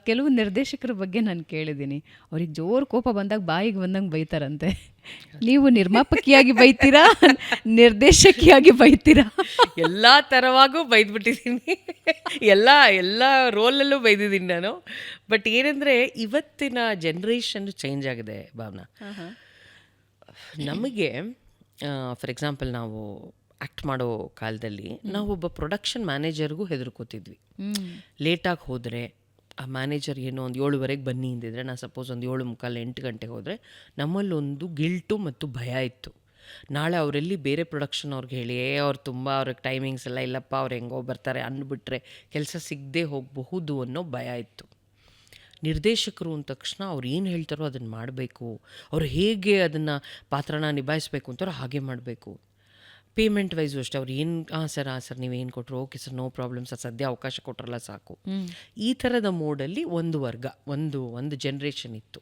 ಕೆಲವು ನಿರ್ದೇಶಕರ ಬಗ್ಗೆ ನಾನು ಕೇಳಿದ್ದೀನಿ, ಅವ್ರಿಗೆ ಜೋರು ಕೋಪ ಬಂದಾಗ ಬಾಯಿಗೆ ಬಂದಂಗೆ ಬೈತಾರಂತೆ. ನೀವು ನಿರ್ಮಾಪಕಿಯಾಗಿ ಬೈತೀರಾ, ನಿರ್ದೇಶಕಿಯಾಗಿ ಬೈತೀರಾ? ಎಲ್ಲ ಥರವಾಗೂ ಬೈದ್ಬಿಟ್ಟಿದ್ದೀನಿ. ಎಲ್ಲ ರೋಲಲ್ಲೂ ಬೈದಿದ್ದೀನಿ ನಾನು. ಬಟ್ ಏನಂದರೆ ಇವತ್ತಿನ ಜನ್ರೇಷನ್ ಚೇಂಜ್ ಆಗಿದೆ ಭಾವನಾ. ನಮಗೆ ಫಾರ್ ಎಕ್ಸಾಂಪಲ್ ನಾವು ಆ್ಯಕ್ಟ್ ಮಾಡೋ ಕಾಲದಲ್ಲಿ ನಾವೊಬ್ಬ ಪ್ರೊಡಕ್ಷನ್ ಮ್ಯಾನೇಜರ್ಗೂ ಹೆದರ್ಕೋತಿದ್ವಿ. ಲೇಟಾಗಿ ಹೋದರೆ ಆ ಮ್ಯಾನೇಜರ್ ಏನೋ ಒಂದು 7:30 ಬನ್ನಿ ಅಂದಿದ್ರೆ, ನಾನು ಸಪೋಸ್ ಒಂದು 7:45 8 ಗಂಟೆಗೆ ಹೋದರೆ ನಮ್ಮಲ್ಲೊಂದು ಗಿಲ್ಟು ಮತ್ತು ಭಯ ಇತ್ತು. ನಾಳೆ ಅವರೆಲ್ಲಿ ಬೇರೆ ಪ್ರೊಡಕ್ಷನ್ ಅವ್ರಿಗೆ ಹೇಳಿ ಅವ್ರು ತುಂಬ ಅವ್ರಿಗೆ ಟೈಮಿಂಗ್ಸ್ ಎಲ್ಲ ಇಲ್ಲಪ್ಪ, ಅವ್ರು ಹೆಂಗೋ ಬರ್ತಾರೆ ಅಂದ್ಬಿಟ್ರೆ ಕೆಲಸ ಸಿಗದೆ ಹೋಗಬಹುದು ಅನ್ನೋ ಭಯ ಇತ್ತು. ನಿರ್ದೇಶಕರು ಅಂದ ತಕ್ಷಣ ಅವ್ರು ಏನು ಹೇಳ್ತಾರೋ ಅದನ್ನು ಮಾಡಬೇಕು, ಅವ್ರು ಹೇಗೆ ಅದನ್ನು ಪಾತ್ರನ ನಿಭಾಯಿಸಬೇಕು ಅಂತಾರೋ ಹಾಗೆ ಮಾಡಬೇಕು. ಪೇಮೆಂಟ್ ವೈಸು ಅಷ್ಟೇ, ಅವ್ರು ಏನು ಸರ್ ನೀವೇನು ಕೊಟ್ಟರು, okay sir, no problem sir, ಸದ್ಯ ಅವಕಾಶ ಕೊಟ್ಟರಲ್ಲ ಸಾಕು. ಈ ಥರದ ಮೋಡಲ್ಲಿ ಒಂದು ವರ್ಗ, ಒಂದು ಜನ್ರೇಷನ್ ಇತ್ತು.